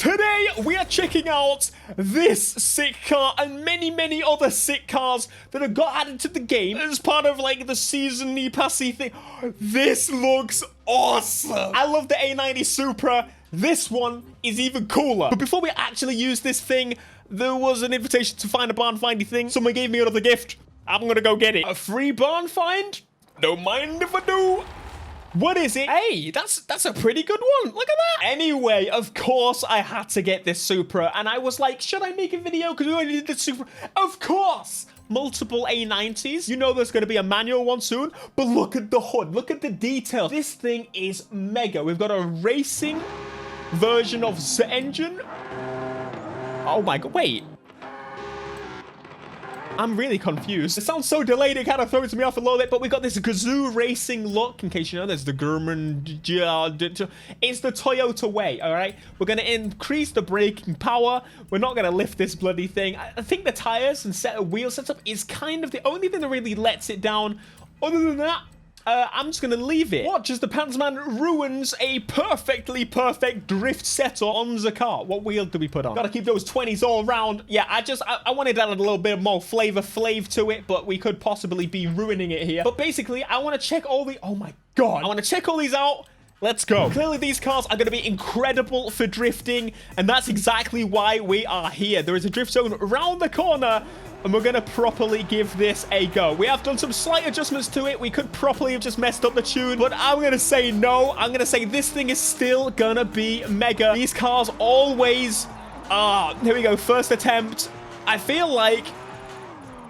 Today, we are checking out this sick car and many other sick cars that have got added to the game as part of like the season-y passy thing. This looks awesome. I love the A90 Supra. This one is even cooler. But before we actually use this thing, there was an invitation to find a barn findy thing. Someone gave me another gift. I'm gonna go get it. A free barn find? Don't mind if I do. What is it? Hey, that's a pretty good one. Look at that. Anyway, of course, I had to get this Supra. And I was like, should I make a video? Because we already did the Supra. Of course. Multiple A90s. You know there's going to be a manual one soon. But look at the hood. Look at the detail. This thing is mega. We've got a racing version of the engine. Oh my God. Wait. I'm really confused. It sounds so delayed, it kind of throws me off a little bit, but we got this Gazoo racing look. In case you know, there's the German... It's the Toyota way, all right? We're going to increase the braking power. We're not going to lift this bloody thing. I think the tires and set of wheel setup is kind of the only thing that really lets it down. Other than that, I'm just going to leave it. Watch as the Pantsman ruins a perfectly perfect drift setup on the car. What wheel do we put on? Got to keep those 20s all around. Yeah, I wanted to add a little bit more flav to it, but we could possibly be ruining it here. But basically, I want to check all the... Oh my God. I want to check all these out. Let's go. Clearly, these cars are going to be incredible for drifting, and that's exactly why we are here. There is a drift zone around the corner, and we're going to properly give this a go. We have done some slight adjustments to it. We could properly have just messed up the tune, but I'm going to say no. I'm going to say this thing is still going to be mega. These cars always are. Here we go. First attempt. I feel like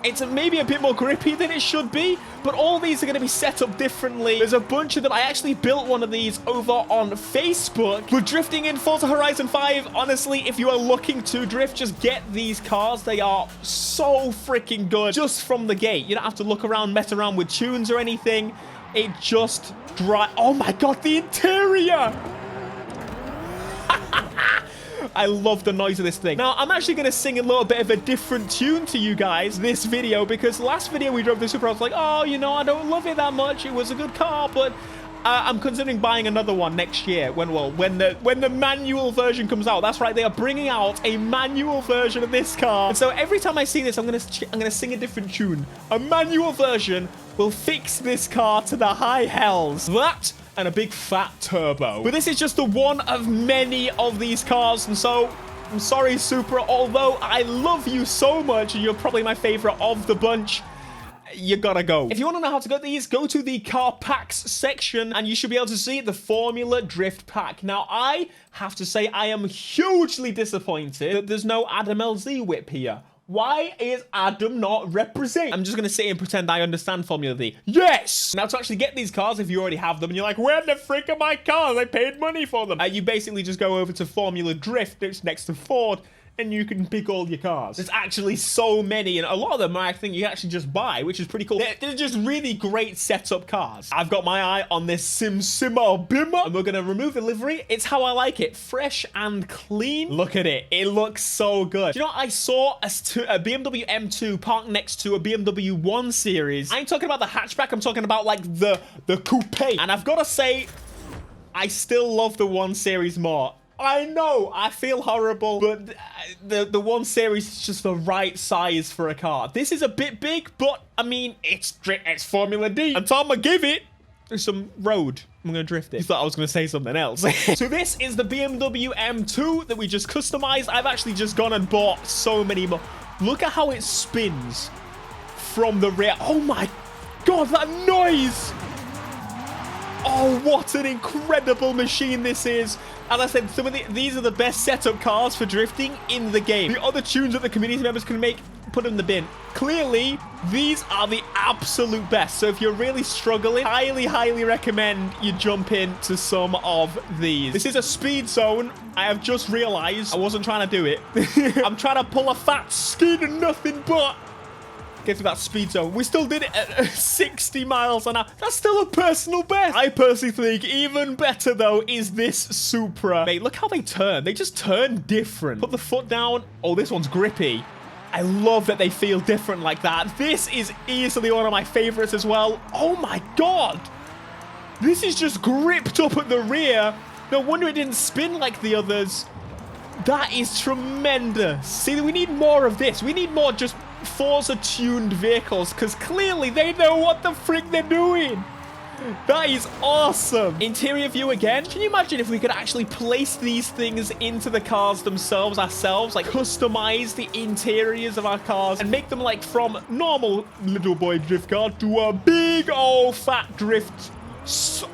it's maybe a bit more grippy than it should be, but all these are going to be set up differently. There's a bunch of them. I actually built one of these over on Facebook. We're drifting in Forza Horizon 5. Honestly, if you are looking to drift, just get these cars. They are so freaking good just from the gate. You don't have to look around, mess around with tunes or anything. It just drives. Oh my God, the interior. I love the noise of this thing. Now, I'm actually going to sing a little bit of a different tune to you guys this video, because last video we drove the Supra, I was like, oh, you know, I don't love it that much. It was a good car, but I'm considering buying another one next year when the manual version comes out. That's right, they are bringing out a manual version of this car. And so every time I see this, I'm gonna sing a different tune. A manual version will fix this car to the high hells. That and a big fat turbo. But this is just the one of many of these cars, and so I'm sorry, Supra, although I love you so much and you're probably my favorite of the bunch, you gotta go. If you want to know how to get these, go to the car packs section and you should be able to see the Formula Drift pack. Now, I have to say I am hugely disappointed that there's no Adam LZ whip here. Why is Adam not representing? I'm just going to sit and pretend I understand Formula D. Yes! Now, to actually get these cars, if you already have them, and you're like, where the frick are my cars? I paid money for them. You basically just go over to Formula Drift. It's next to Ford, and you can pick all your cars. There's actually so many, and a lot of them I think you actually just buy, which is pretty cool. They're just really great setup cars. I've got my eye on this Simmer Bimmer, and we're going to remove the livery. It's how I like it. Fresh and clean. Look at it. It looks so good. You know, I saw a BMW M2 parked next to a BMW 1 Series. I ain't talking about the hatchback. I'm talking about, like, the coupe. And I've got to say, I still love the 1 Series more. I know, I feel horrible, but the 1 Series is just the right size for a car. This is a bit big, but, I mean, it's Formula D. And time I give it some road. I'm going to drift it. You thought I was going to say something else. So this is the BMW M2 that we just customized. I've actually just gone and bought so many more. Look at how it spins from the rear. Oh my God, that noise! Oh, what an incredible machine this is. As I said, these are the best setup cars for drifting in the game. The other tunes that the community members can make, put in the bin. Clearly, these are the absolute best. So if you're really struggling, highly recommend you jump into some of these. This is a speed zone. I have just realized I wasn't trying to do it. I'm trying to pull a fat skid and nothing but get through that speed zone. We still did it at 60 miles an hour. That's still a personal best. I personally think even better, though, is this Supra. Mate, look how they turn. They just turn different. Put the foot down. Oh, this one's grippy. I love that they feel different like that. This is easily one of my favorites as well. Oh, my God. This is just gripped up at the rear. No wonder it didn't spin like the others. That is tremendous. See, we need more of this. We need more just Forza-tuned vehicles, because clearly they know what the frick they're doing. That is awesome. Interior view again. Can you imagine if we could actually place these things into the cars themselves ourselves, like customize the interiors of our cars and make them like from normal little boy drift car to a big old fat drift.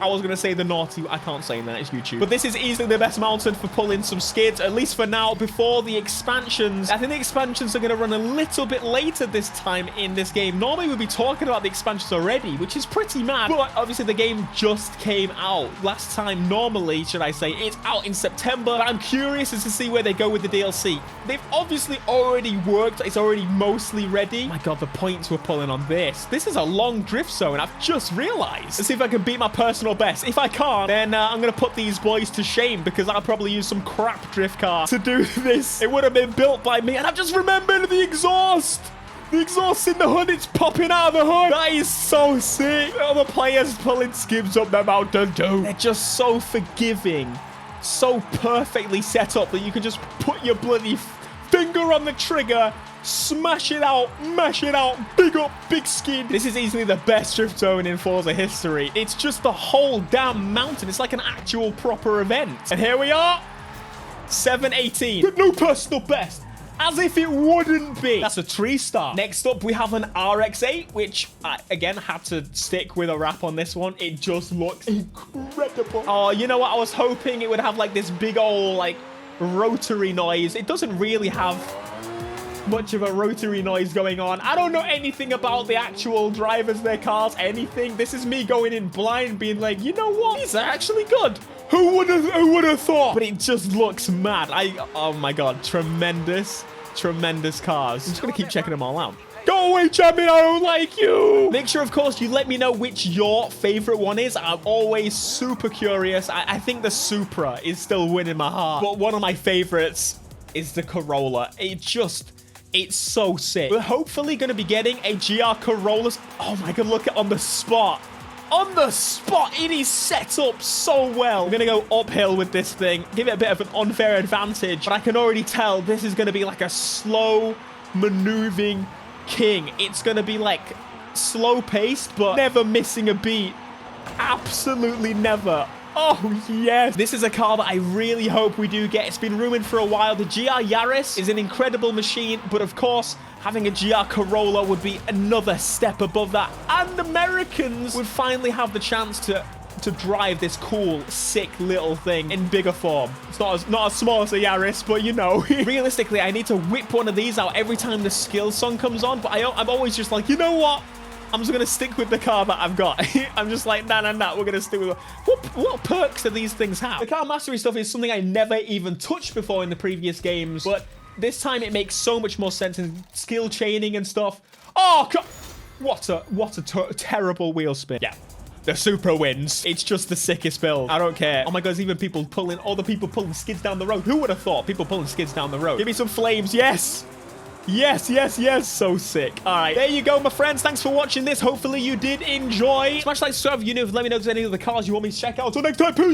I was going to say the naughty. I can't say that. It's YouTube. But this is easily the best mountain for pulling some skids, at least for now, before the expansions. I think the expansions are going to run a little bit later this time in this game. Normally, we'd be talking about the expansions already, which is pretty mad. But obviously, the game just came out. Last time, normally, should I say, it's out in September. But I'm curious as to see where they go with the DLC. They've obviously already worked. It's already mostly ready. Oh my God, the points we're pulling on this. This is a long drift zone. I've just realized. Let's see if I can beat my personal best. If I can't, then I'm going to put these boys to shame, because I'll probably use some crap drift car to do this. It would have been built by me, and I've just remembered the exhaust. The exhaust in the hood, it's popping out of the hood. That is so sick. Other players pulling skids up the mountain too. They're just so forgiving, so perfectly set up that you can just put your bloody finger on the trigger, smash it out, mash it out, big up, big skid. This is easily the best drift zone in Forza history. It's just the whole damn mountain. It's like an actual proper event. And here we are, 718 with no personal best. As if it wouldn't be. That's a 3-star. Next up, we have an RX-8, which I, again, had to stick with a wrap on this one. It just looks incredible. Oh, you know what? I was hoping it would have like this big old like rotary noise. It doesn't really have much of a rotary noise going on. I don't know anything about the actual drivers, their cars, anything. This is me going in blind, being like, you know what? These are actually good. Who would have thought? But it just looks mad. Oh my God, tremendous cars. I'm just gonna keep checking them all out. Go away, champion, I don't like you. Make sure, of course, you let me know which your favorite one is. I'm always super curious. I think the Supra is still winning my heart, but one of my favorites is the Corolla. It's so sick. We're hopefully going to be getting a GR Corolla. Oh my God, look at on the spot. On the spot, it is set up so well. We're going to go uphill with this thing, give it a bit of an unfair advantage, but I can already tell this is going to be like a slow maneuvering king. It's going to be like slow paced, but never missing a beat. Absolutely never. Oh, yes. This is a car that I really hope we do get. It's been rumored for a while. The GR Yaris is an incredible machine, but of course, having a GR Corolla would be another step above that. And Americans would finally have the chance to drive this cool, sick little thing in bigger form. It's not as small as a Yaris, but you know. Realistically, I need to whip one of these out every time the skill song comes on, but I'm always just like, you know what? I'm just going to stick with the car that I've got. I'm just like, nah, we're going to stick with it. What perks do these things have? The car mastery stuff is something I never even touched before in the previous games, but this time it makes so much more sense in skill chaining and stuff. Oh, what a terrible wheel spin. Yeah. The Supra wins. It's just the sickest build. I don't care. Oh my God, there's even other people pulling skids down the road. Who would have thought? People pulling skids down the road. Give me some flames. Yes. Yes. So sick. All right. There you go, my friends. Thanks for watching this. Hopefully you did enjoy. Smash like, subscribe if you're new. Let me know if there's any other cars you want me to check out. Until next time, peace.